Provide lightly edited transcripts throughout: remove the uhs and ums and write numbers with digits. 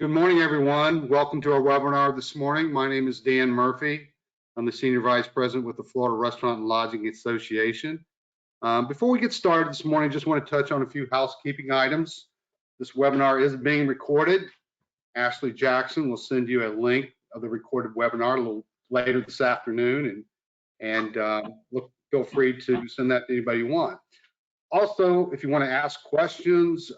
Good morning, everyone. Welcome to our webinar this morning. My name is Dan Murphy. I'm the Senior Vice President with the Florida Restaurant and Lodging Association. Before we get started this morning, I just want to touch on a few housekeeping items. This webinar is being recorded. Ashley Jackson will send you a link of the recorded webinar a little later this afternoon, and feel free to send that to anybody you want. Also, if you want to ask questions,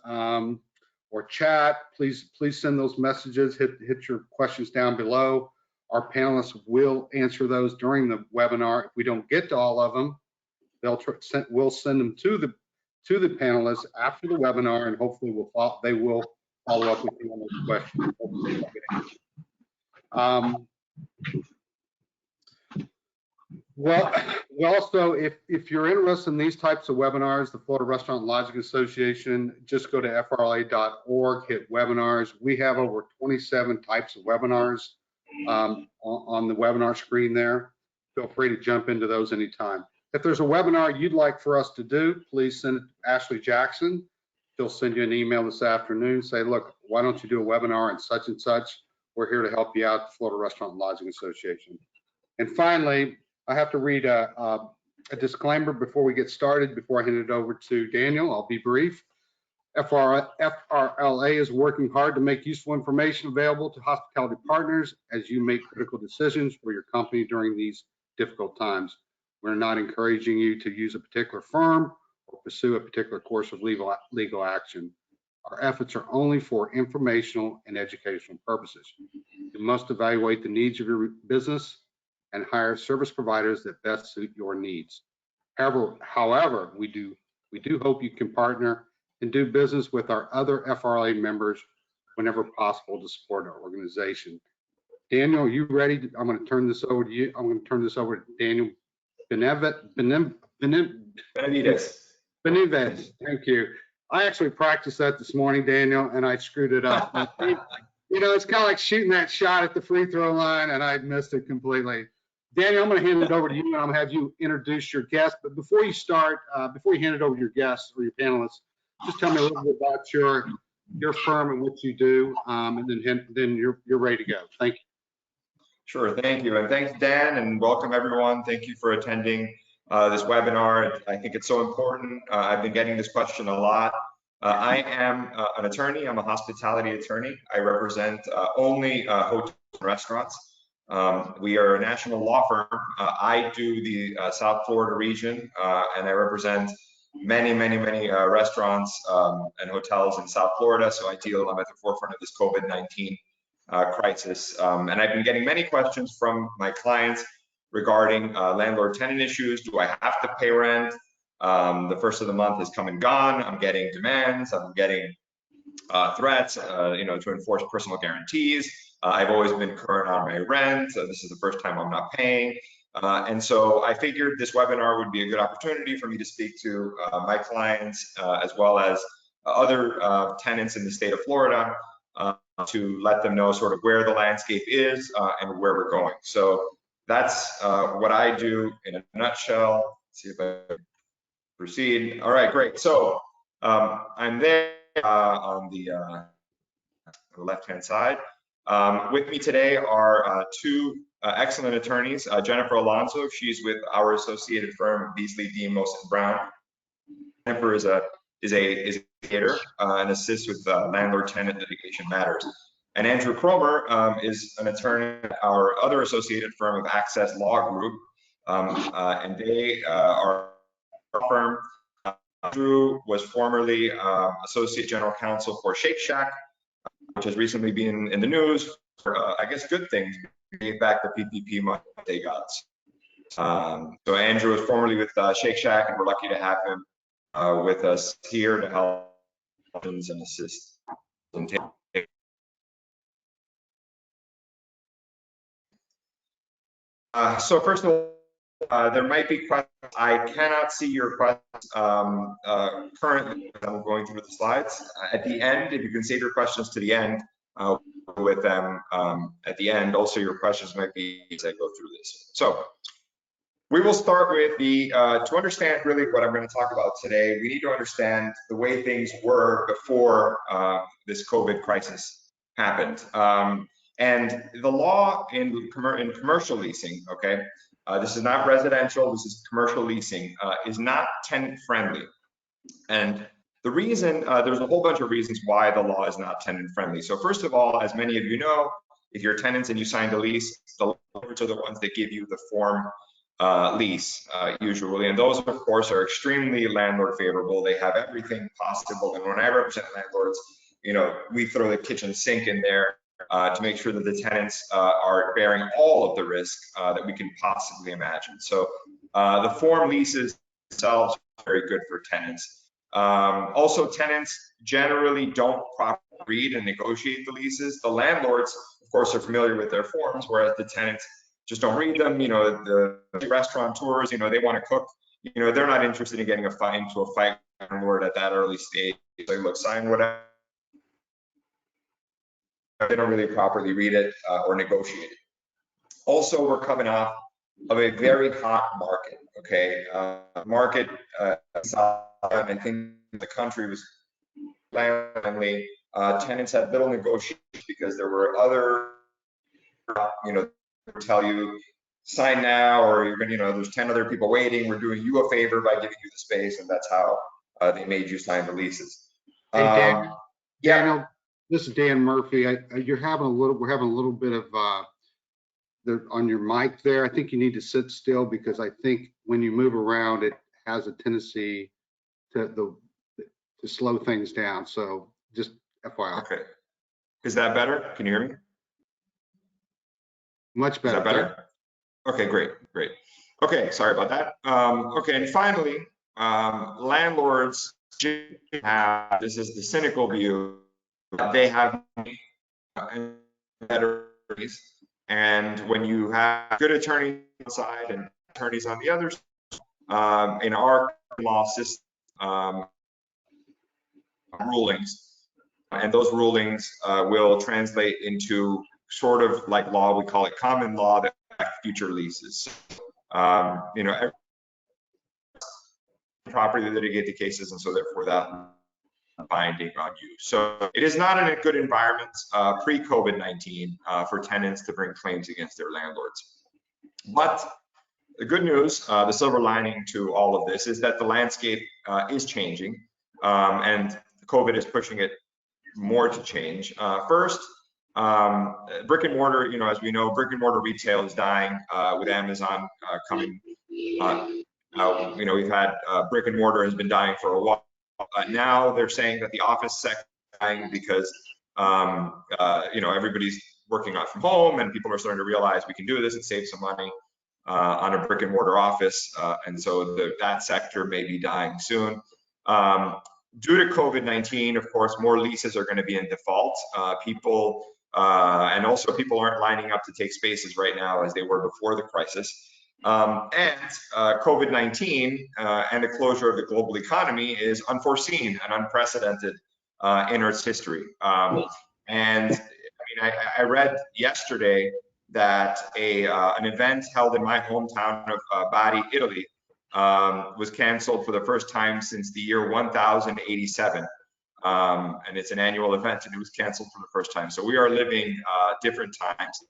or chat, please send those messages, hit your questions down below. Our panelists will answer those during the webinar. If we don't get to all of them, we'll send them to the panelists after the webinar, and hopefully they will follow up with you on those questions. Well, also, if you're interested in these types of webinars, the Florida Restaurant and Lodging Association, just go to frla.org, hit webinars. We have over 27 types of webinars on the webinar screen there. Feel free to jump into those anytime. If there's a webinar you'd like for us to do, please send it to Ashley Jackson. She'll send you an email this afternoon, say, look, why don't you do a webinar and such? We're here to help you out, the Florida Restaurant and Lodging Association. And finally, I have to read a disclaimer before we get started, before I hand it over to Daniel. I'll be brief. FRLA is working hard to make useful information available to hospitality partners as you make critical decisions for your company during these difficult times. We're not encouraging you to use a particular firm or pursue a particular course of legal action. Our efforts are only for informational and educational purposes. You must evaluate the needs of your business and hire service providers that best suit your needs. However, we do hope you can partner and do business with our other FRLA members whenever possible to support our organization. Daniel, are you ready? I'm going to turn this over to you. I'm going to turn this over to Daniel Benavides. Thank you. I actually practiced that this morning, Daniel, and I screwed it up. You know, it's kind of like shooting that shot at the free throw line, and I missed it completely. Daniel, I'm going to hand it over to you, and I'm going to have you introduce your guest. But before you start, before you hand it over to your guests or your panelists, just tell me a little bit about your firm and what you do, and then you're ready to go. Thank you. Sure, thank you, and thanks, Dan, and welcome everyone. Thank you for attending this webinar. I think it's so important. I've been getting this question a lot. I am an attorney. I'm a hospitality attorney. I represent only hotels and restaurants. We are a national law firm. I do the South Florida region, and I represent many restaurants and hotels in South Florida. So I'm at the forefront of this COVID-19 crisis. And I've been getting many questions from my clients regarding landlord-tenant issues. Do I have to pay rent? The first of the month has come and gone. I'm getting demands. I'm getting threats, to enforce personal guarantees. I've always been current on my rent. This is the first time I'm not paying. And so I figured this webinar would be a good opportunity for me to speak to my clients as well as other tenants in the state of Florida to let them know sort of where the landscape is and where we're going. So that's what I do in a nutshell. Let's see if I can proceed. All right, great. So I'm there on the left-hand side. With me today are two excellent attorneys. Jennifer Alonso, she's with our associated firm, Beasley, Dean, Most Brown. Jennifer is a litigator and assists with landlord-tenant litigation matters. And Andrew Cromer is an attorney at our other associated firm of Access Law Group, and they are our firm. Andrew was formerly associate general counsel for Shake Shack, which has recently been in the news for, I guess, good things, gave back the PPP money they got. So Andrew was formerly with Shake Shack, and we're lucky to have him with us here to help and assist. So first of all, there might be questions. I cannot see your questions currently as I'm going through the slides. At the end, if you can save your questions to the end, with them at the end. Also, your questions might be as I go through this. So we will start with the, to understand really what I'm going to talk about today, we need to understand the way things were before this COVID crisis. happened. And the law in commercial leasing, okay, this is not residential, this is commercial leasing, is not tenant friendly. And the reason, there's a whole bunch of reasons why the law is not tenant friendly. So first of all, as many of you know, if you're tenants and you signed a lease, the landlords are the ones that give you the form lease usually, and those of course are extremely landlord favorable. They have everything possible, and when I represent landlords, you know, we throw the kitchen sink in there to make sure that the tenants are bearing all of the risk that we can possibly imagine. So the form leases themselves are very good for tenants. Also, tenants generally don't properly read and negotiate the leases. The landlords, of course, are familiar with their forms, whereas the tenants just don't read them. You know, the restaurateurs, you know, they want to cook. You know, they're not interested in getting into a fight landlord at that early stage. They look, sign whatever. They don't really properly read it or negotiate it. Also, we're coming off of a very hot market. Okay, market. I think the country was landly. Tenants had little negotiation because there were other, you know, tell you sign now, or you're gonna, you know, there's 10 other people waiting. We're doing you a favor by giving you the space, and that's how they made you sign the leases. Hey, Dan, yeah. Daniel, this is Dan Murphy. We're having a little bit of on your mic there. I think you need to sit still because I think when you move around, it has a tendency to slow things down. So just FYI. Okay. Is that better? Can you hear me? Much better. Is that better? Okay, great. Okay, sorry about that. Okay, and finally, landlords have, this is the cynical view, they have better attorneys, and when you have good attorneys on one side and attorneys on the other side, in our law system, rulings, and those rulings will translate into sort of like law, we call it common law, that affect future leases. You know, properly litigate the cases, and so therefore that binding on you. So it is not in a good environment pre-COVID-19 for tenants to bring claims against their landlords. But the good news, the silver lining to all of this, is that the landscape is changing, and COVID is pushing it more to change. First, brick and mortar, you know, as we know, brick and mortar retail is dying with Amazon coming. You know, we've had brick and mortar has been dying for a while. Now they're saying that the office sector is dying because, you know, everybody's working out from home and people are starting to realize we can do this and save some money on a brick and mortar office. And so that sector may be dying soon. Due to COVID-19, of course, more leases are going to be in default. And also people aren't lining up to take spaces right now as they were before the crisis. And COVID-19 and the closure of the global economy is unforeseen and unprecedented in Earth's history. And I mean, I read yesterday that an event held in my hometown of Bari, Italy, was canceled for the first time since the year 1087. And it's an annual event, and it was canceled for the first time. So we are living different times.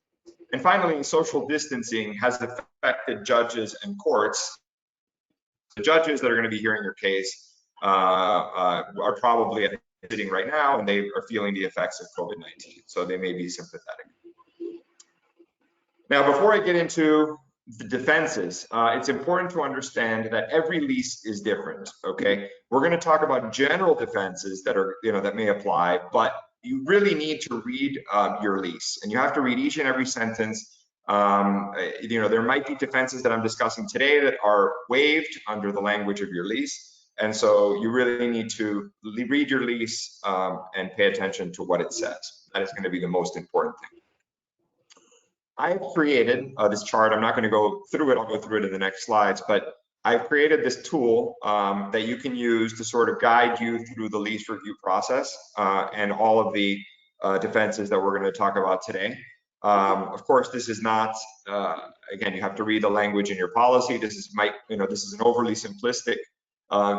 And finally, social distancing has affected judges and courts. The judges that are going to be hearing your case are probably sitting right now, and they are feeling the effects of COVID-19. So they may be sympathetic. Now, before I get into the defenses, it's important to understand that every lease is different. Okay, we're going to talk about general defenses that are, you know, that may apply, but you really need to read your lease, and you have to read each and every sentence. You know, there might be defenses that I'm discussing today that are waived under the language of your lease, and so you really need to read your lease and pay attention to what it says. That is going to be the most important thing. I've created this chart. I'm not going to go through it. I'll go through it in the next slides, but I've created this tool that you can use to sort of guide you through the lease review process and all of the defenses that we're going to talk about today. Of course, this is not, again, you have to read the language in your policy. This is this is an overly simplistic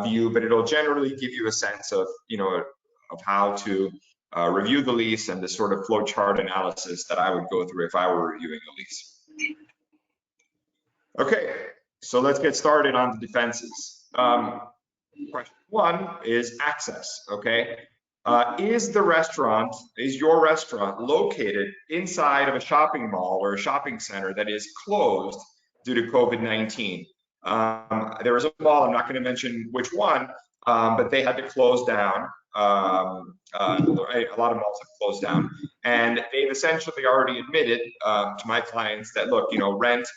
view, but it'll generally give you a sense of, you know, of how to review the lease and the sort of flow chart analysis that I would go through if I were reviewing a lease. Okay, so let's get started on the defenses. Question one is access, okay? Is your restaurant located inside of a shopping mall or a shopping center that is closed due to COVID-19? There was a mall, I'm not going to mention which one, but they had to close down. A lot of malls have closed down, and they've essentially already admitted to my clients that, look, rent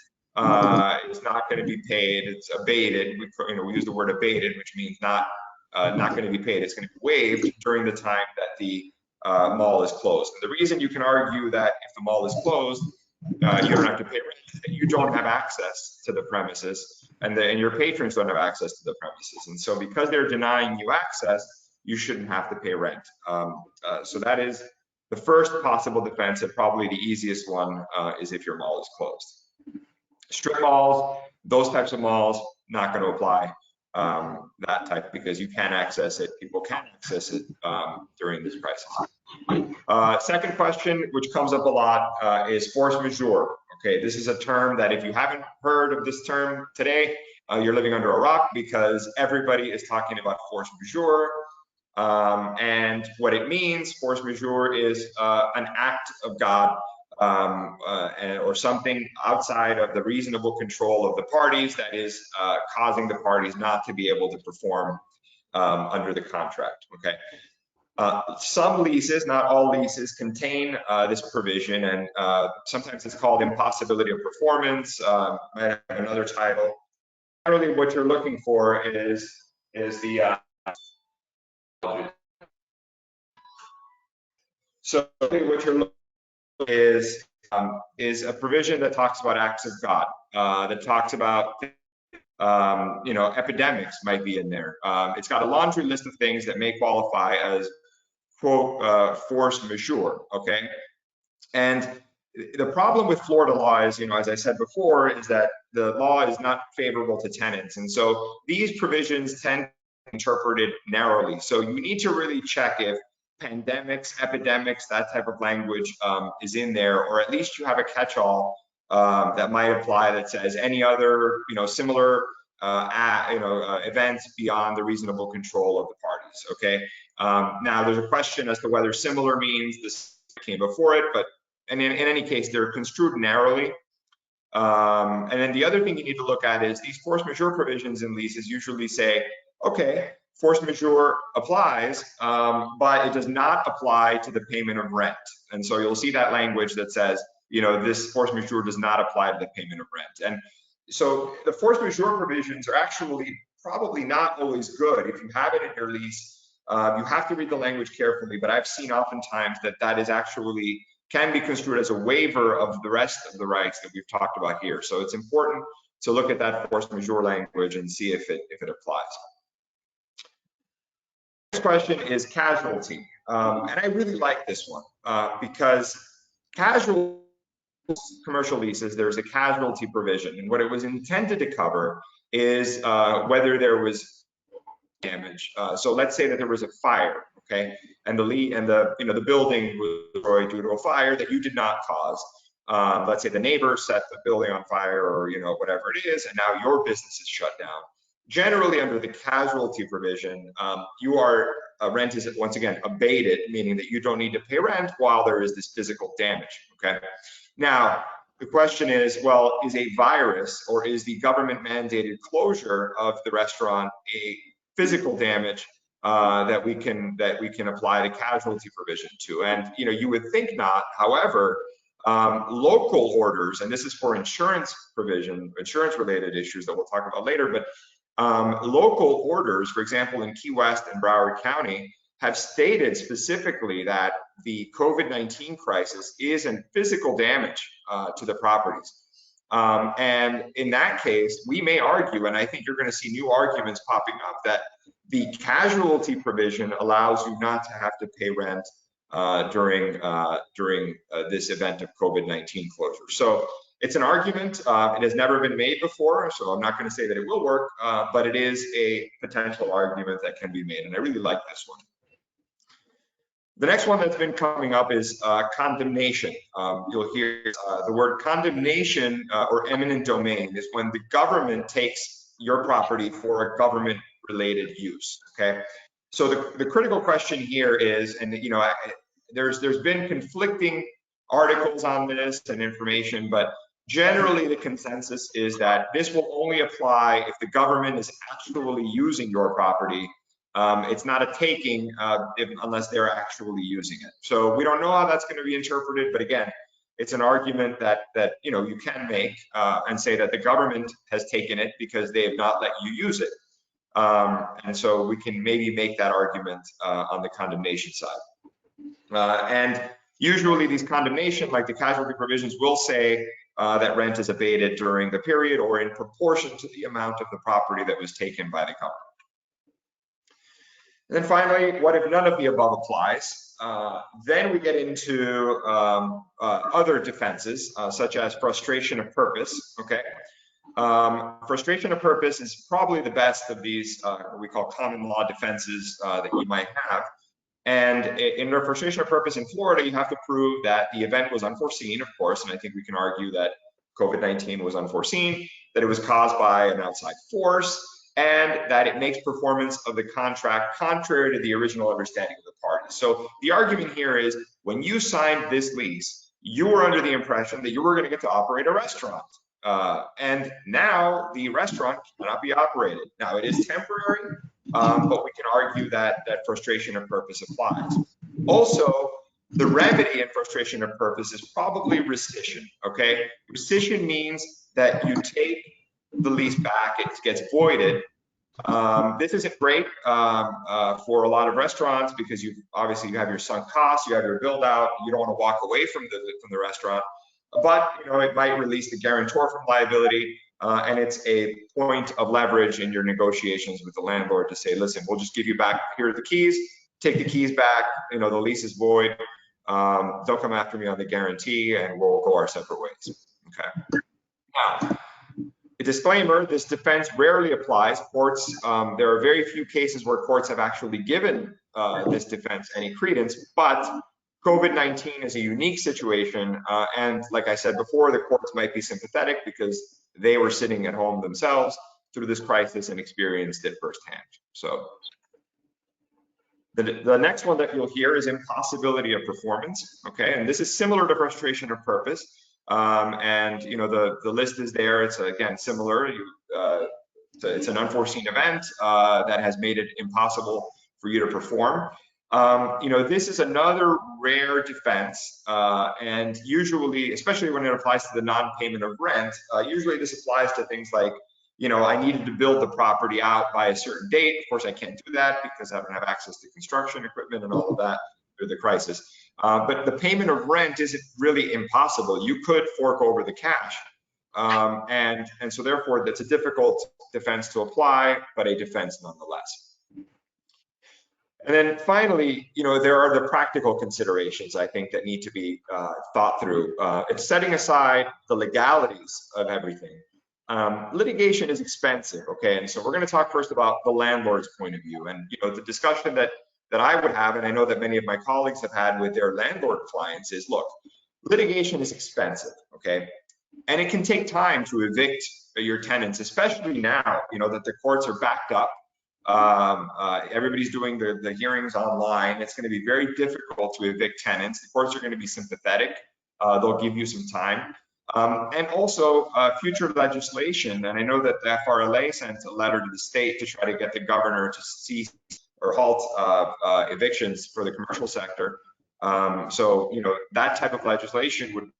is not going to be paid. It's abated. We use the word abated, which means not going to be paid. It's going to be waived during the time that the mall is closed. And the reason you can argue that if the mall is closed, you don't have to pay rent, is that you don't have access to the premises, and your patrons don't have access to the premises. And so because they're denying you access, you shouldn't have to pay rent. So that is the first possible defense, and probably the easiest one is if your mall is closed. Strip malls, those types of malls, not going to apply that type, because you can access it. People can access it during this crisis. Second question, which comes up a lot, is force majeure. Okay, this is a term that if you haven't heard of this term today, you're living under a rock, because everybody is talking about force majeure. And what it means, force majeure, is an act of God or something outside of the reasonable control of the parties that is causing the parties not to be able to perform under the contract. Okay. Some leases, not all leases, contain this provision, and sometimes it's called impossibility of performance. Might have another title. Generally, what you're looking for is the so what you're looking for is a provision that talks about acts of God, that talks about epidemics might be in there. It's got a laundry list of things that may qualify as, quote, force majeure, okay? And the problem with Florida law is, as I said before, is that the law is not favorable to tenants. And so these provisions tend to be interpreted narrowly. So you need to really check if pandemics, epidemics, that type of language is in there, or at least you have a catch-all that might apply that says any other, similar events beyond the reasonable control of the parties. Okay. Now there's a question as to whether similar means this came before it, but in any case, they're construed narrowly. And then the other thing you need to look at is these force majeure provisions in leases usually say, okay, force majeure applies, but it does not apply to the payment of rent. And so you'll see that language that says, this force majeure does not apply to the payment of rent. And so the force majeure provisions are actually probably not always good. If you have it in your lease, you have to read the language carefully, but I've seen oftentimes that is actually can be construed as a waiver of the rest of the rights that we've talked about here. So it's important to look at that force majeure language and see if it applies. Next question is casualty. And I really like this one because casual commercial leases, there's a casualty provision, and what it was intended to cover is whether there was damage. So let's say that there was a fire, okay, and the building was destroyed due to a fire that you did not cause. Let's say the neighbor set the building on fire, or whatever it is, and now your business is shut down. Generally, under the casualty provision, rent is once again abated, meaning that you don't need to pay rent while there is this physical damage. Okay. Now the question is, well, is a virus or is the government mandated closure of the restaurant a physical damage that we can apply the casualty provision to? And you would think not. However, local orders, and this is for insurance provision, insurance related issues that we'll talk about later, but local orders, for example, in Key West and Broward County, have stated specifically that the COVID-19 crisis is a physical damage to the properties. And in that case, we may argue, and I think you're going to see new arguments popping up, that the casualty provision allows you not to have to pay rent during this event of COVID-19 closure. So it's an argument. It has never been made before, so I'm not going to say that it will work, but it is a potential argument that can be made, and I really like this one. The next one that's been coming up is condemnation. You'll hear the word condemnation or eminent domain is when the government takes your property for a government-related use. Okay, so the critical question here is, and you know, there's been conflicting articles on this and information, but generally the consensus is that this will only apply if the government is actually using your property. It's not a taking unless they're actually using it. So we don't know how that's going to be interpreted, but again, it's an argument that you know, you can make and say that the government has taken it because they have not let you use it. And so we can maybe make that argument on the condemnation side. And usually these condemnation, like the casualty provisions, will say that rent is abated during the period or in proportion to the amount of the property that was taken by the government. And then finally, what if none of the above applies? Then we get into other defenses, such as frustration of purpose. Okay, frustration of purpose is probably the best of these what we call common law defenses that you might have. And in the frustration of purpose in Florida, you have to prove that the event was unforeseen, of course, and I think we can argue that COVID-19 was unforeseen, that it was caused by an outside force, and that it makes performance of the contract contrary to the original understanding of the parties. So the argument here is, when you signed this lease, you were under the impression that you were going to get to operate a restaurant. And now the restaurant cannot be operated. Now it is temporary, but we can argue that frustration of purpose applies. Also, the remedy in frustration of purpose is probably rescission. Okay, rescission means that you take the lease back, it gets voided. This isn't great for a lot of restaurants because you have your sunk costs, you have your build out, you don't want to walk away from the restaurant, but you know, it might release the guarantor from liability, and it's a point of leverage in your negotiations with the landlord to say, listen, we'll just give you back, here are the keys, take the keys back, you know, the lease is void, don't come after me on the guarantee, and we'll go our separate ways. Okay. Now, a disclaimer, this defense rarely applies. Courts, there are very few cases where courts have actually given this defense any credence, but COVID-19 is a unique situation. And like I said before, the courts might be sympathetic because they were sitting at home themselves through this crisis and experienced it firsthand. So the next one that you'll hear is impossibility of performance. Okay, and this is similar to frustration of purpose. And you know, the list is there. It's again similar. It's an unforeseen event that has made it impossible for you to perform. You know, this is another rare defense, and usually, especially when it applies to the non-payment of rent, usually this applies to things like, you know, I needed to build the property out by a certain date. Of course, I can't do that because I don't have access to construction equipment and all of that through the crisis. But the payment of rent isn't really impossible. You could fork over the cash. And so therefore, that's a difficult defense to apply, but a defense nonetheless. And then finally, you know, there are the practical considerations, I think, that need to be thought through. It's setting aside the legalities of everything. Litigation is expensive, okay? And so we're going to talk first about the landlord's point of view. And, you know, the discussion that I would have, and I know that many of my colleagues have had with their landlord clients, is, look, litigation is expensive, okay? And it can take time to evict your tenants, especially now, you know, that the courts are backed up. Everybody's doing the hearings online. It's going to be very difficult to evict tenants. The courts are going to be sympathetic. They'll give you some time. And also future legislation. And I know that the FRLA sent a letter to the state to try to get the governor to cease or halt evictions for the commercial sector. So, you know, that type of legislation would.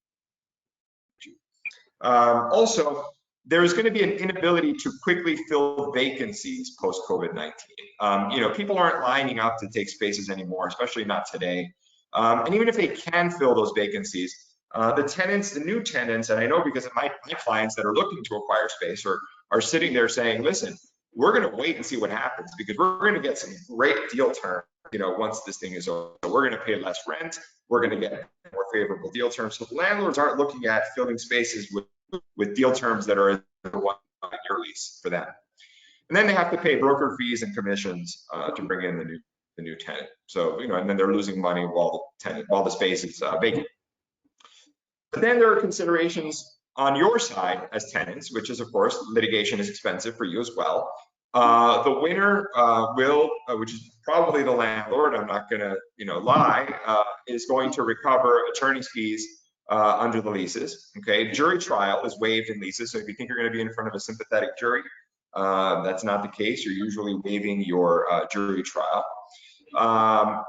Also, there's going to be an inability to quickly fill vacancies post COVID-19. You know, people aren't lining up to take spaces anymore, especially not today. And even if they can fill those vacancies, the tenants, the new tenants, and I know because of my clients that are looking to acquire space are sitting there saying, listen, we're going to wait and see what happens because we're going to get some great deal terms, you know, once this thing is over. We're going to pay less rent. We're going to get more favorable deal terms. So landlords aren't looking at filling spaces with deal terms that are the 1 year lease for them. And then they have to pay broker fees and commissions to bring in the the new tenant. So, and then they're losing money while the space is vacant. But then there are considerations on your side as tenants, which is, of course, litigation is expensive for you as well. The winner which is probably the landlord, I'm not going to lie, is going to recover attorney's fees under the leases. Okay, jury trial is waived in leases, so if you think you're going to be in front of a sympathetic jury, that's not the case. You're usually waiving your jury trial.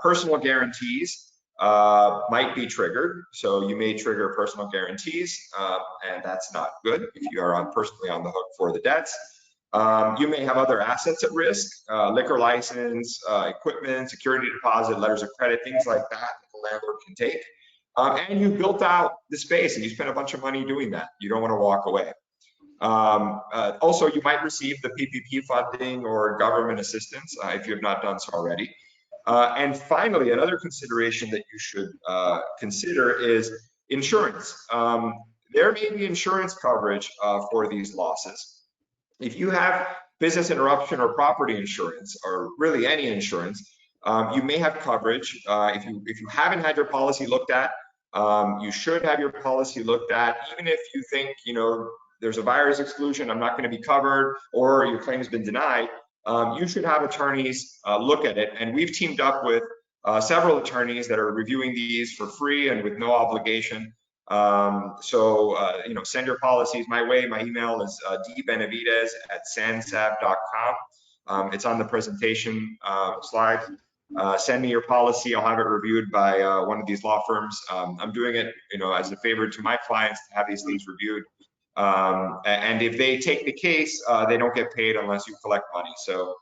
Personal guarantees might be triggered, so you may trigger personal guarantees, and that's not good if you are personally on the hook for the debts. You may have other assets at risk, liquor license, equipment, security deposit, letters of credit, things like that the landlord can take. And you built out the space and you spent a bunch of money doing that. You don't want to walk away. Also, you might receive the PPP funding or government assistance if you have not done so already. And finally, another consideration that you should consider is insurance. There may be insurance coverage for these losses. If you have business interruption or property insurance, or really any insurance, you may have coverage. If you haven't had your policy looked at, you should have your policy looked at. Even if you think there's a virus exclusion, I'm not going to be covered, or your claim has been denied, you should have attorneys look at it. And we've teamed up with several attorneys that are reviewing these for free and with no obligation. Send your policies my way. My email is dbenavidez@sansab.com. It's on the presentation slide. Send me your policy. I'll have it reviewed by one of these law firms. I'm doing it, as a favor to my clients to have these things reviewed. And if they take the case, they don't get paid unless you collect money. So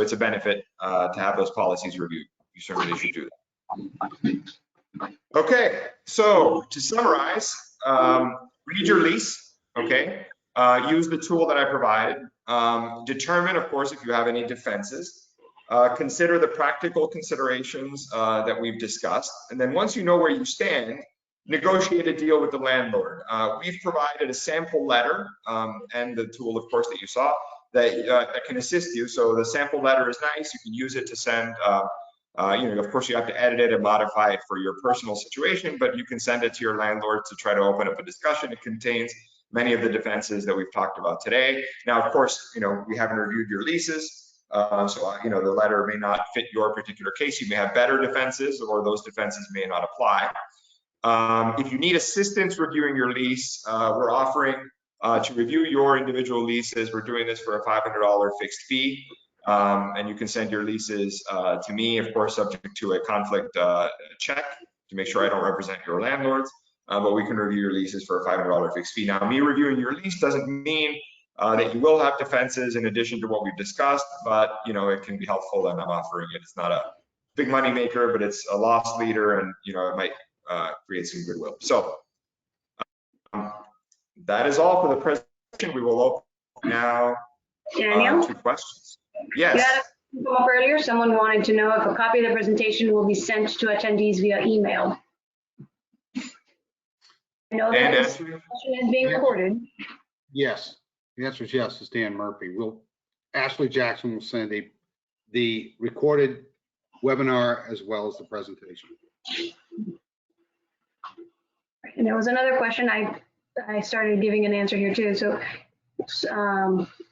it's a benefit to have those policies reviewed. You certainly should do that. Okay, so to summarize, read your lease, okay? Use the tool that I provided. Determine, of course, if you have any defenses. Consider the practical considerations that we've discussed. And then once you know where you stand, negotiate a deal with the landlord. We've provided a sample letter and the tool, of course, that you saw that can assist you. So the sample letter is nice. You can use it to send of course, you have to edit it and modify it for your personal situation, but you can send it to your landlord to try to open up a discussion. It contains many of the defenses that we've talked about today. Now, of course, we haven't reviewed your leases, so the letter may not fit your particular case. You may have better defenses, or those defenses may not apply. If you need assistance reviewing your lease, we're offering to review your individual leases. We're doing this for a $500 fixed fee. And you can send your leases to me, of course, subject to a conflict check to make sure I don't represent your landlords. But we can review your leases for a $500 fixed fee. Now, me reviewing your lease doesn't mean that you will have defenses in addition to what we've discussed, but it can be helpful, and I'm offering it. It's not a big money maker, but it's a loss leader, and it might create some goodwill. So that is all for the presentation. We will open now to questions. Yes. You had come up earlier. Someone wanted to know if a copy of the presentation will be sent to attendees via email. I know that this session is being recorded. Yes, the answer is yes. It's Dan Murphy. Ashley Jackson will send the recorded webinar as well as the presentation. And there was another question. I started giving an answer here too. So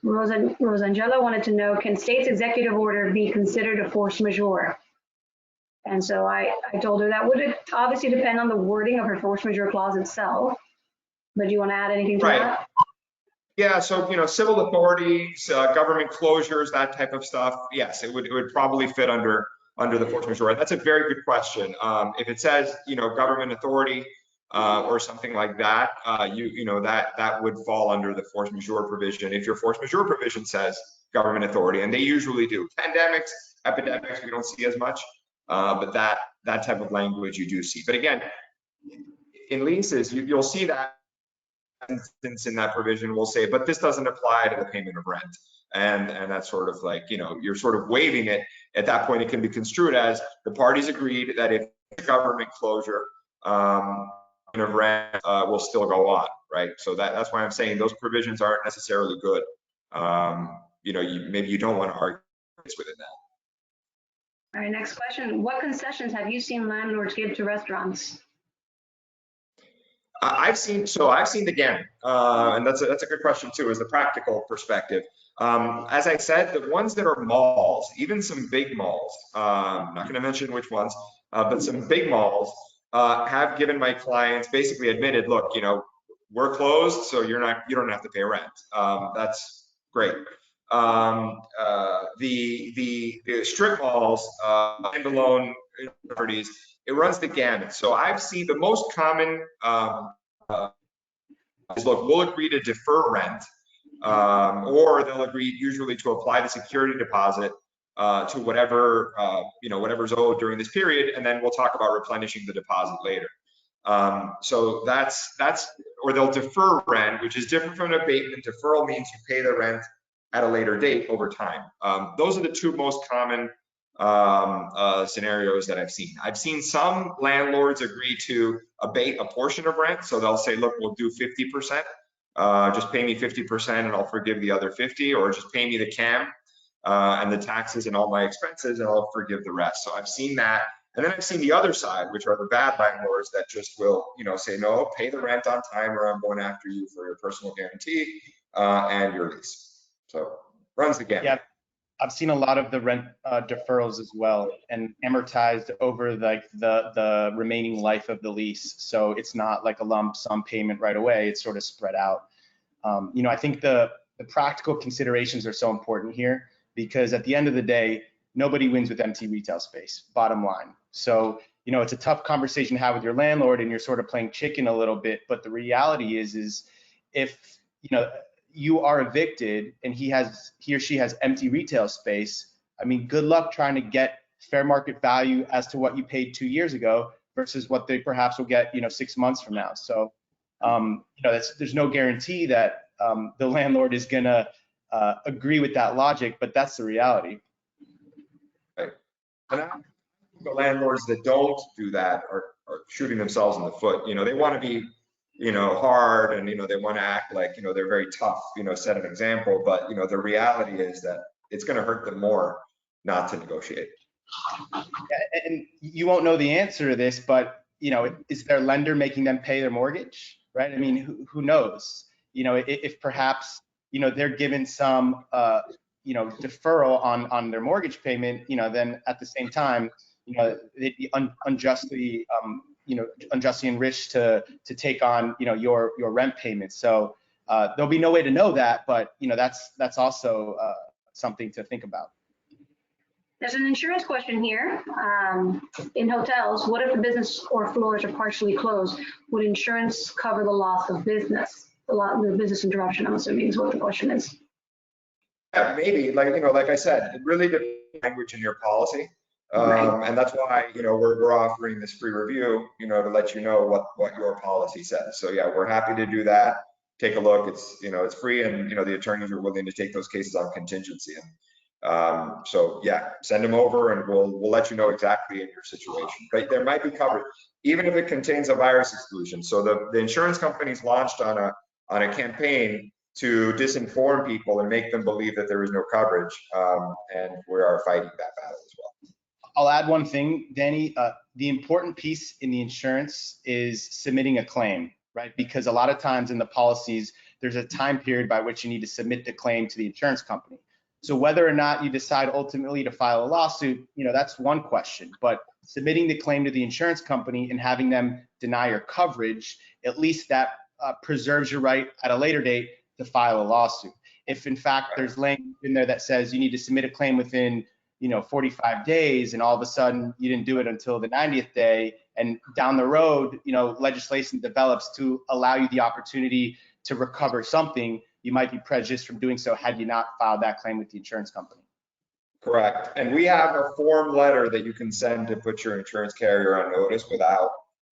Rosangela wanted to know, can state's executive order be considered a force majeure? And so I told her that would obviously depend on the wording of her force majeure clause itself. But do you want to add anything to that? Yeah, so civil authorities, government closures, that type of stuff. Yes, it would probably fit under the force majeure. That's a very good question. If it says government authority, or something like that, that would fall under the force majeure provision. If your force majeure provision says government authority, and they usually do. Pandemics, epidemics, we don't see as much, but that type of language you do see. But again, in leases, you'll see that instance in that provision will say, but this doesn't apply to the payment of rent. And that's sort of like, you're sort of waiving it. At that point, it can be construed as the parties agreed that if government closure, of rent will still go on, right? So that's why I'm saying those provisions aren't necessarily good. Maybe you don't want to argue within that. All right, next question. What concessions have you seen landlords give to restaurants? I've seen the gamut, and that's a good question too, is the practical perspective. As I said, the ones that are malls, even some big malls, I'm not going to mention which ones, but some big malls have given my clients basically admitted, look, we're closed, so you don't have to pay rent. That's great. The strip malls, standalone properties, it runs the gamut. So I've seen the most common is, look, we'll agree to defer rent, or they'll agree usually to apply the security deposit to whatever whatever's owed during this period, and then we'll talk about replenishing the deposit later. So that's or they'll defer rent, which is different from an abatement. Deferral means you pay the rent at a later date over time. Those are the two most common scenarios that I've seen. I've seen some landlords agree to abate a portion of rent. So they'll say, look, we'll do 50%. Just pay me 50% and I'll forgive the other 50, or just pay me the CAM and the taxes and all my expenses and I'll forgive the rest. So I've seen that. And then I've seen the other side, which are the bad landlords that just will, say, no, pay the rent on time or I'm going after you for your personal guarantee and your lease. So runs the gamut. Yeah, I've seen a lot of the rent deferrals as well, and amortized over like the remaining life of the lease. So it's not like a lump sum payment right away. It's sort of spread out. I think the practical considerations are so important here, because at the end of the day, nobody wins with empty retail space, bottom line. So, it's a tough conversation to have with your landlord and you're sort of playing chicken a little bit. But the reality is if, you are evicted and he or she has empty retail space, I mean, good luck trying to get fair market value as to what you paid 2 years ago versus what they perhaps will get, 6 months from now. So, there's no guarantee that the landlord is gonna agree with that logic, but that's the reality. Right. And the landlords that don't do that are shooting themselves in the foot. They want to be, hard, and they want to act like they're very tough, set an example, but the reality is that it's going to hurt them more not to negotiate. And you won't know the answer to this, but is their lender making them pay their mortgage, right? I mean, who knows? If perhaps they're given some deferral on their mortgage payment, then at the same time they'd be unjustly unjustly enriched to take on your rent payment. So there'll be no way to know that, but that's also something to think about. There's an insurance question here. In hotels, what if the business or floors are partially closed? Would insurance cover the loss of business? The business interruption, I'm assuming, is what the question is. Yeah, maybe, like I said, it really depends on the language in your policy. And that's why, we're offering this free review, to let you know what your policy says. So yeah, we're happy to do that. Take a look. It's, it's free, and, the attorneys are willing to take those cases on contingency. And so yeah, send them over and we'll let you know exactly in your situation. But there might be coverage, even if it contains a virus exclusion. So the insurance companies launched on a campaign to disinform people and make them believe that there is no coverage, and we are fighting that battle as well. I'll add one thing, Danny. The important piece in the insurance is submitting a claim, right? Because a lot of times in the policies, there's a time period by which you need to submit the claim to the insurance company. So whether or not you decide ultimately to file a lawsuit, that's one question. But submitting the claim to the insurance company and having them deny your coverage, at least that preserves your right at a later date to file a lawsuit. If in fact there's language in there that says you need to submit a claim within 45 days, and all of a sudden you didn't do it until the 90th day, and down the road, legislation develops to allow you the opportunity to recover something, you might be prejudiced from doing so had you not filed that claim with the insurance company. Correct. And we have a form letter that you can send to put your insurance carrier on notice without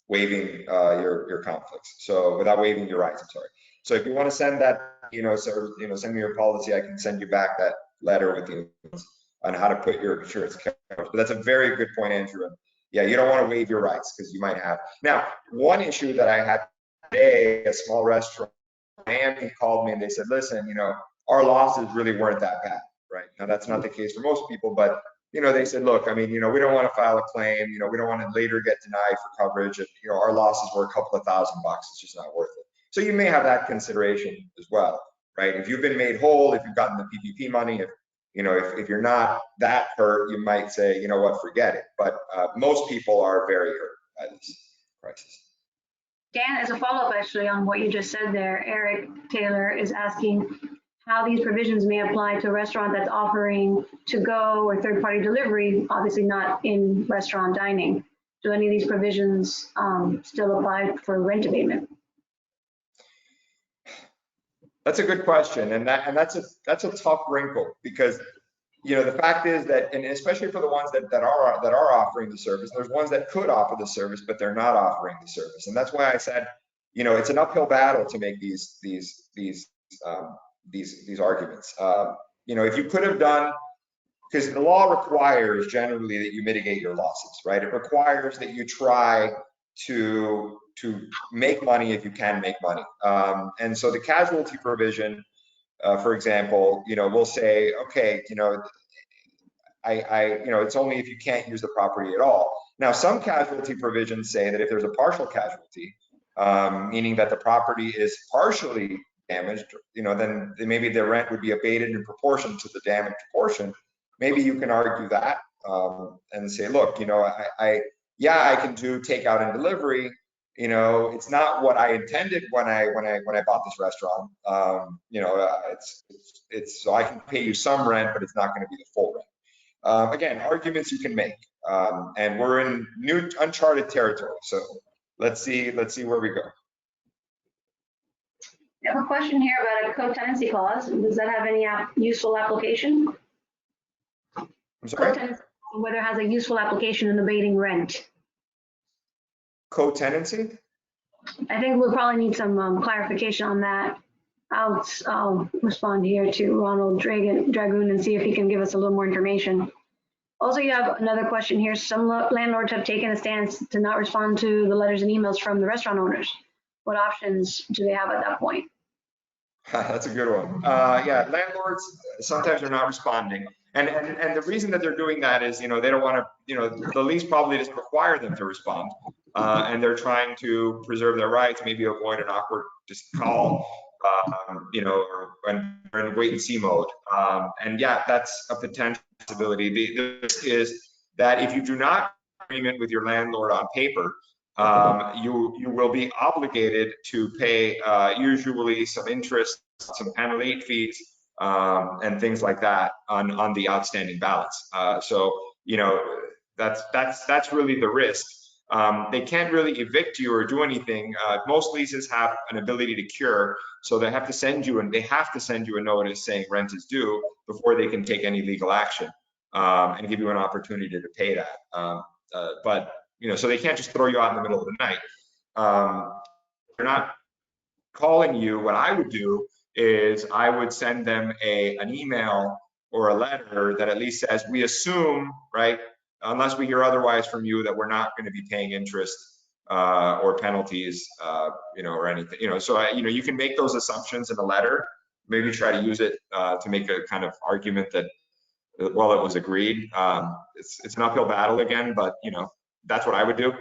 waiving your conflicts. So without waiving your rights, I'm sorry. So if you want to send that, send me your policy, I can send you back that letter with you on how to put your insurance coverage. But that's a very good point, Andrew. And yeah, you don't want to waive your rights because you might have. Now, one issue that I had today, a small restaurant, Miami called me and they said, listen, our losses really weren't that bad, right? Now, that's not the case for most people, but they said, look, I mean, we don't want to file a claim, we don't want to later get denied for coverage, and our losses were a couple of $1,000. It's just not worth it. So you may have that consideration as well, right? If you've been made whole, if you've gotten the PPP money, if you're not that hurt, you might say, you know what, forget it. But most people are very hurt by this crisis. Dan, as a follow-up actually on what you just said there, Eric Taylor is asking how these provisions may apply to a restaurant that's offering to-go or third-party delivery, obviously not in restaurant dining. Do any of these provisions still apply for rent abatement? That's a good question, and that's a tough wrinkle, because the fact is that, and especially for the ones that are offering the service, there's ones that could offer the service, but they're not offering the service, and that's why I said, it's an uphill battle to make these arguments. If you could have done, because the law requires generally that you mitigate your losses, right? It requires that you try to make money if you can make money, and so the casualty provision, for example, we'll say, okay, it's only if you can't use the property at all. Now, some casualty provisions say that if there's a partial casualty, meaning that the property is partially damaged, then maybe the rent would be abated in proportion to the damaged portion. Maybe you can argue that and say, look, I can do takeout and delivery. It's not what I intended when I bought this restaurant. It's so I can pay you some rent, but it's not going to be the full rent. Again, arguments you can make, and we're in new uncharted territory. So let's see where we go. I have a question here about a co-tenancy clause. Does that have any useful application? I'm sorry? Whether it has a useful application in abating rent. Co-tenancy? I think we'll probably need some clarification on that. I'll respond here to Ronald Dragoon and see if he can give us a little more information. Also, you have another question here. Some landlords have taken a stance to not respond to the letters and emails from the restaurant owners. What options do they have at that point? That's a good one. Yeah, landlords sometimes are not responding. And the reason that they're doing that is, they don't want to, the lease probably doesn't require them to respond. And they're trying to preserve their rights, maybe avoid an awkward just call, or when they're in wait and see mode. And yeah, that's a potential possibility. The risk is that if you do not agreement with your landlord on paper, you will be obligated to pay usually some interest, some penalty fees, and things like that on the outstanding balance. So that's really the risk. They can't really evict you or do anything. Most leases have an ability to cure, so they have to send you a notice saying rent is due before they can take any legal action and give you an opportunity to pay that. But so they can't just throw you out in the middle of the night. They're not calling you. What I would do is I would send them an email or a letter that at least says, we assume, right, unless we hear otherwise from you, that we're not going to be paying interest or penalties, or anything, so you can make those assumptions in a letter, maybe try to use it to make a kind of argument that, well, it was agreed. It's an uphill battle again, but that's what I would do,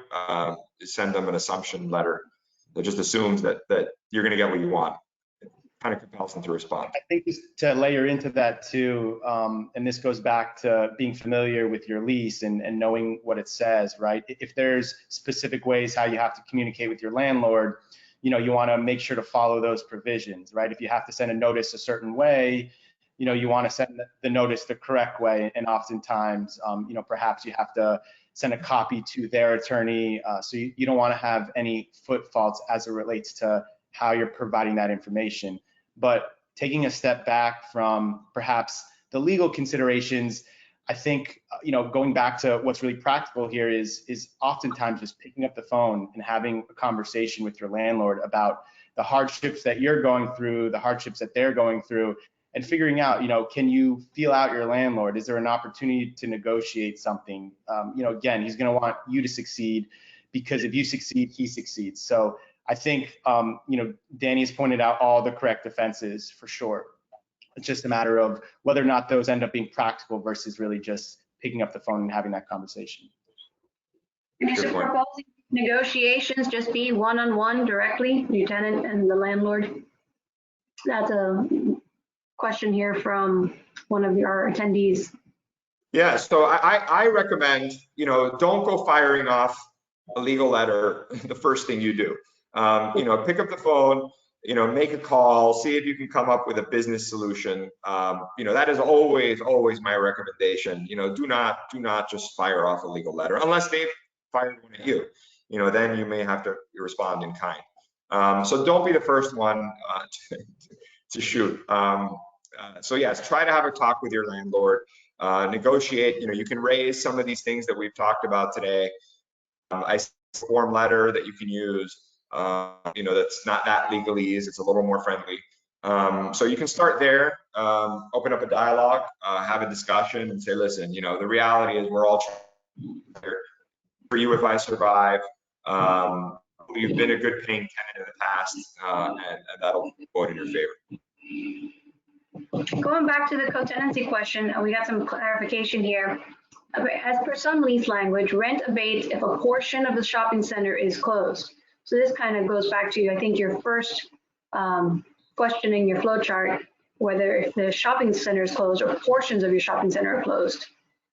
is send them an assumption letter that just assumes that you're going to get what you want. It kind of compels them to respond. I think just to layer into that too, and this goes back to being familiar with your lease and knowing what it says, right? If there's specific ways how you have to communicate with your landlord, you want to make sure to follow those provisions, right? If you have to send a notice a certain way, you want to send the notice the correct way, and oftentimes, perhaps you have to send a copy to their attorney, so you don't want to have any foot faults as it relates to how you're providing that information. But taking a step back from perhaps the legal considerations, I think, going back to what's really practical here is oftentimes just picking up the phone and having a conversation with your landlord about the hardships that you're going through, the hardships that they're going through, and figuring out, can you feel out your landlord? Is there an opportunity to negotiate something? Again, he's going to want you to succeed, because if you succeed, he succeeds. So I think, Danny's pointed out all the correct defenses for sure. It's just a matter of whether or not those end up being practical versus really just picking up the phone and having that conversation. And so Good point. proposing negotiations just be one-on-one directly, the tenant and the landlord. That's a question here from one of our attendees. Yeah, so I recommend, don't go firing off a legal letter the first thing you do. Pick up the phone, make a call, see if you can come up with a business solution. That is always my recommendation. Do not just fire off a legal letter unless they've fired one at you. Then you may have to respond in kind. So don't be the first one to shoot. So yes, try to have a talk with your landlord. Negotiate. You can raise some of these things that we've talked about today. I see a form letter that you can use. That's not that legalese. It's a little more friendly. So you can start there, open up a dialogue, have a discussion, and say, listen, the reality is we're all trying for you if I survive. You've been a good paying tenant in the past, and that'll vote in your favor. Going back to the co-tenancy question, we got some clarification here. Okay, as per some lease language, rent abates if a portion of the shopping center is closed. So this kind of goes back to, I think, your first question in your flow chart, whether if the shopping center is closed or portions of your shopping center are closed.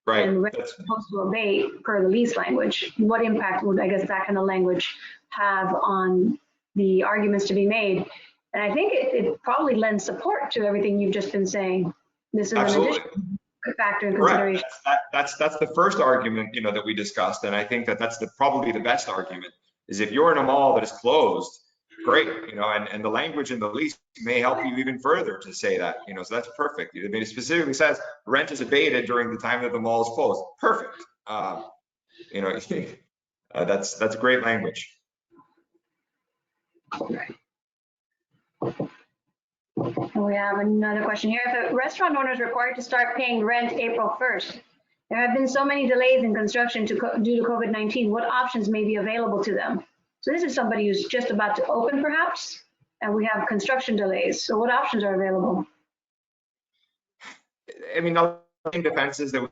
Right. And rent is supposed to abate per the lease language. What impact would, I guess, that kind of language have on the arguments to be made? And I think it probably lends support to everything you've just been saying. This is Absolutely. an additional factor in Correct. consideration. That's the first argument that we discussed, and I think that's probably the best argument is if you're in a mall that is closed, great, and the language in the lease may help you even further to say that, so that's perfect. I mean, it specifically says rent is abated during the time that the mall is closed. Perfect. That's great language. And we have another question here. If a restaurant owner is required to start paying rent April 1st, there have been so many delays in construction due to COVID-19, what options may be available to them? So this is somebody who's just about to open perhaps, and we have construction delays. So what options are available? I mean, the defense is that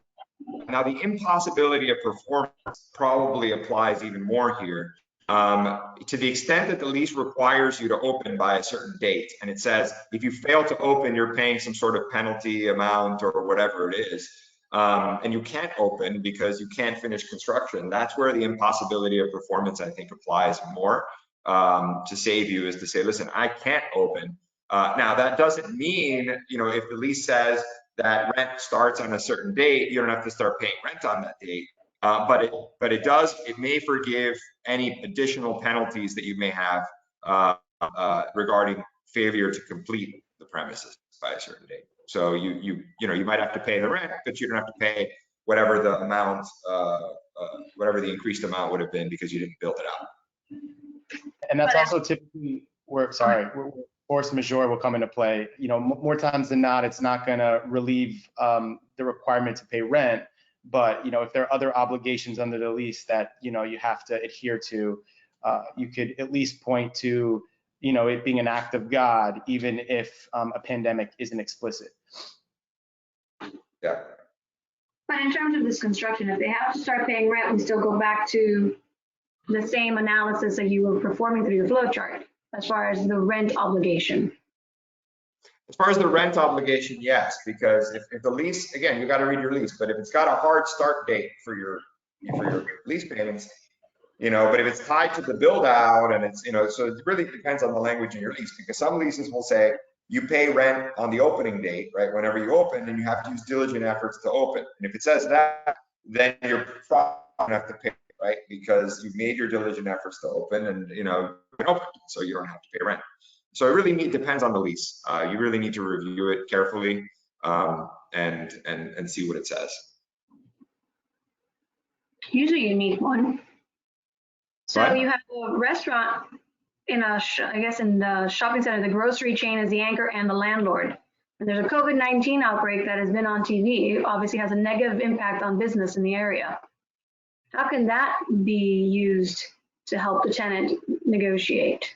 now the impossibility of performance probably applies even more here. To the extent that the lease requires you to open by a certain date, and it says if you fail to open, you're paying some sort of penalty amount or whatever it is, and you can't open because you can't finish construction, that's where the impossibility of performance, I think, applies more to save you, is to say, listen, I can't open. Now, that doesn't mean, if the lease says that rent starts on a certain date, you don't have to start paying rent on that date. But it may forgive any additional penalties that you may have regarding failure to complete the premises by a certain date. So you might have to pay the rent, but you don't have to pay whatever the amount, whatever the increased amount would have been because you didn't build it out. And that's also typically where force majeure will come into play. More times than not, it's not going to relieve the requirement to pay rent. But if there are other obligations under the lease that you have to adhere to, you could at least point to it being an act of God, even if a pandemic isn't explicit. Yeah. But in terms of this construction, if they have to start paying rent, we still go back to the same analysis that you were performing through your flow chart as far as the rent obligation. As far as the rent obligation, yes, because if the lease, again, you got to read your lease, but if it's got a hard start date for your lease payments, but if it's tied to the build out and it's, so it really depends on the language in your lease, because some leases will say you pay rent on the opening date, right? Whenever you open, and you have to use diligent efforts to open. And if it says that, then you're probably gonna have to pay, right? Because you've made your diligent efforts to open and, open, so you don't have to pay rent. So it really depends on the lease. You really need to review it carefully and see what it says. Usually you need one. So Right. you have a restaurant in in the shopping center, the grocery chain is the anchor and the landlord. And there's a COVID-19 outbreak that has been on TV. It obviously has a negative impact on business in the area. How can that be used to help the tenant negotiate?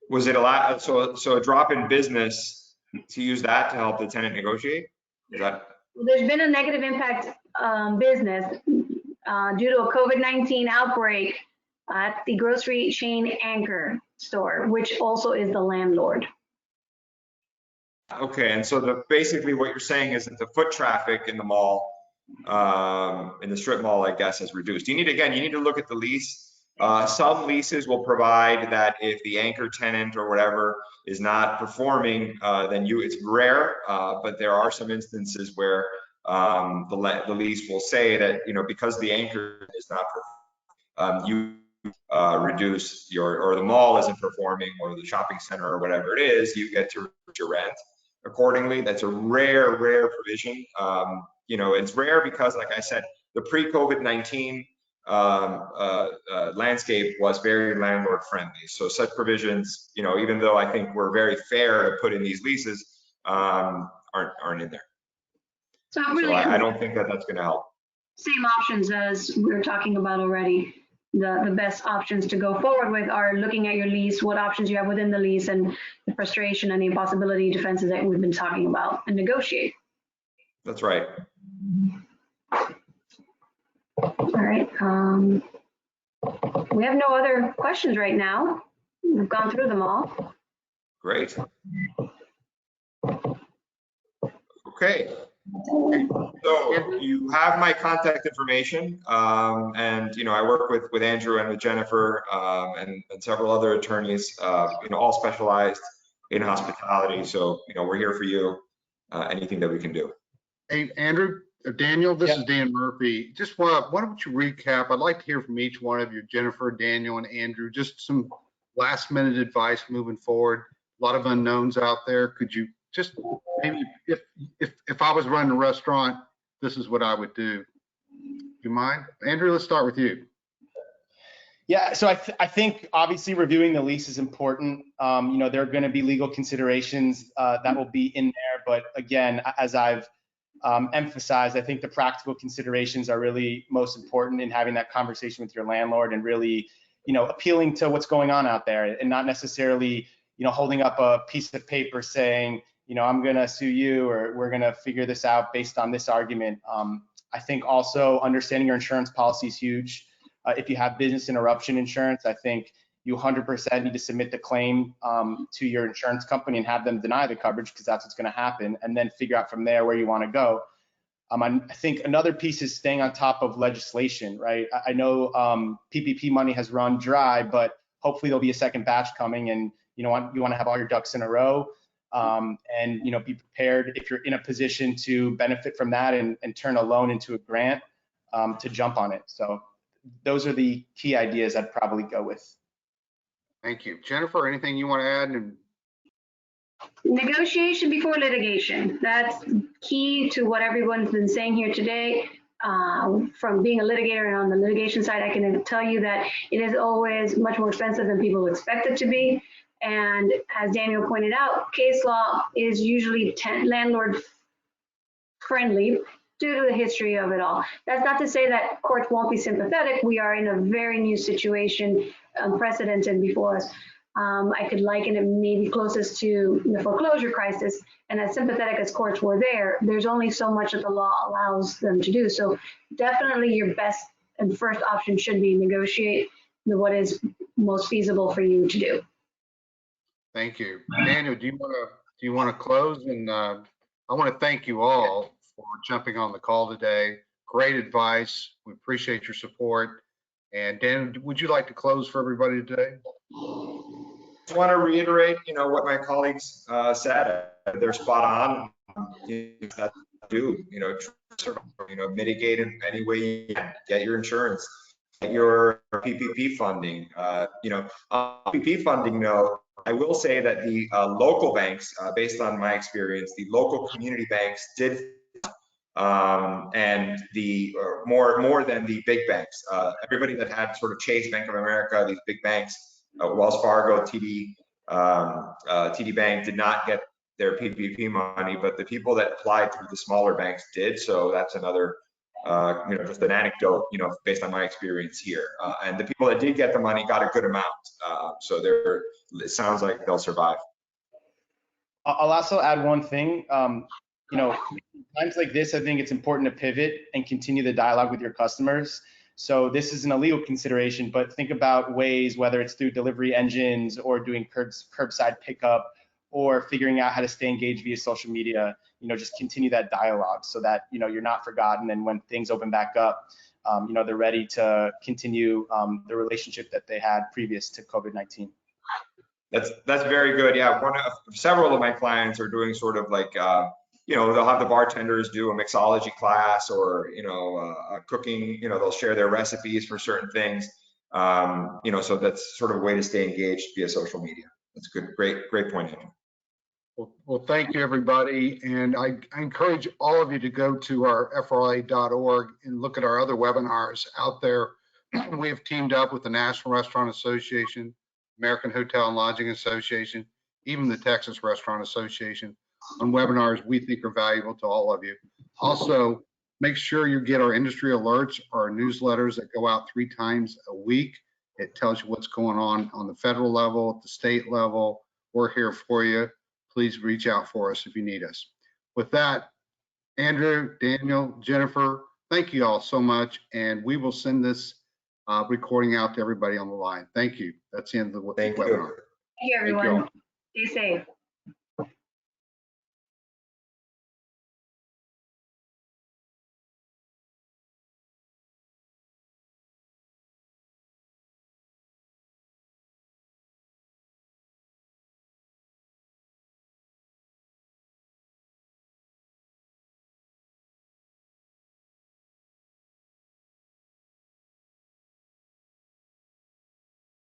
Was it so a drop in business to use that to help the tenant negotiate? Is that? There's been a negative impact business due to a COVID-19 outbreak at the grocery chain Anchor store, which also is the landlord. Okay, and so basically what you're saying is that the foot traffic in the mall, in the strip mall, I guess, has reduced. You need to look at the lease. Some leases will provide that if the anchor tenant or whatever is not performing, then it's rare, but there are some instances where the lease will say that, because the anchor is not performing, you reduce or the mall isn't performing, or the shopping center or whatever it is, you get to reduce your rent accordingly. That's a rare provision. It's rare because, like I said, the pre-COVID-19 landscape was very landlord friendly. So such provisions, even though I think we're very fair to put in these leases, aren't in there. So really, I don't think that that's going to help. Same options as we were talking about already. The best options to go forward with are looking at your lease, what options you have within the lease, and the frustration and the impossibility defenses that we've been talking about, and negotiate. That's right. All right. We have no other questions right now. We've gone through them all. Great. Okay. So you have my contact information, and I work with Andrew and with Jennifer and several other attorneys, all specialized in hospitality. So we're here for you. Anything that we can do. Hey, Andrew, Daniel, this is Dan Murphy. Just why don't you recap? I'd like to hear from each one of you, Jennifer, Daniel, and Andrew, just some last minute advice moving forward. A lot of unknowns out there. Could you just maybe, if I was running a restaurant, this is what I would do. Do you mind? Andrew, let's start with you. Yeah, so I think obviously reviewing the lease is important. There are going to be legal considerations that will be in there, but again, as I've emphasized, I think the practical considerations are really most important in having that conversation with your landlord and really, appealing to what's going on out there, and not necessarily, holding up a piece of paper saying, I'm going to sue you, or we're going to figure this out based on this argument. I think also understanding your insurance policy is huge. If you have business interruption insurance, I think you 100% need to submit the claim to your insurance company and have them deny the coverage, because that's what's going to happen, and then figure out from there where you want to go. I think another piece is staying on top of legislation, right? I know PPP money has run dry, but hopefully there'll be a second batch coming, and you want to have all your ducks in a row, and be prepared if you're in a position to benefit from that and turn a loan into a grant, to jump on it. So those are the key ideas I'd probably go with. Thank you. Jennifer, anything you want to add? Negotiation before litigation. That's key to what everyone's been saying here today. From being a litigator and on the litigation side, I can tell you that it is always much more expensive than people expect it to be. And as Daniel pointed out, case law is usually landlord friendly due to the history of it all. That's not to say that courts won't be sympathetic. We are in a very new situation, unprecedented before us. I could liken it maybe closest to the foreclosure crisis, and as sympathetic as courts were there, there's only so much that the law allows them to do. So definitely your best and first option should be negotiate what is most feasible for you to do. Thank you. Daniel, do you want to close? And I want to thank you all for jumping on the call today. Great advice. We appreciate your support. And Dan, would you like to close for everybody today? I want to reiterate, what my colleagues said. They're spot on. Mitigate in any way you can. Get your insurance, get your PPP funding. PPP funding, though, I will say that the local banks, based on my experience, the local community banks did, and the more than the big banks. Everybody that had sort of Chase, Bank of America, these big banks, Wells Fargo, TD Bank did not get their PPP money, but the people that applied through the smaller banks did. So that's another, just an anecdote, based on my experience here. And the people that did get the money got a good amount. So it sounds like they'll survive. I'll also add one thing. Times like this, I think it's important to pivot and continue the dialogue with your customers. So this is an illegal consideration, but think about ways, whether it's through delivery engines or doing curbside pickup or figuring out how to stay engaged via social media, just continue that dialogue so that, you're not forgotten. And when things open back up, they're ready to continue the relationship that they had previous to COVID-19. That's very good. Yeah, several of my clients are doing sort of like, they'll have the bartenders do a mixology class or, a cooking, they'll share their recipes for certain things. So that's sort of a way to stay engaged via social media. That's good. Great point, Andrew. Well, thank you, everybody. And I encourage all of you to go to our FRA.org and look at our other webinars out there. We have teamed up with the National Restaurant Association, American Hotel and Lodging Association, even the Texas Restaurant Association on webinars we think are valuable to all of you. Also, make sure you get our industry alerts, our newsletters that go out 3 times a week. It tells you what's going on the federal level, at the state level. We're here for you. Please reach out for us if you need us. With that, Andrew, Daniel, Jennifer, thank you all so much. And we will send this recording out to everybody on the line. Thank you. That's the end of the webinar. Thank you, everyone. Stay safe.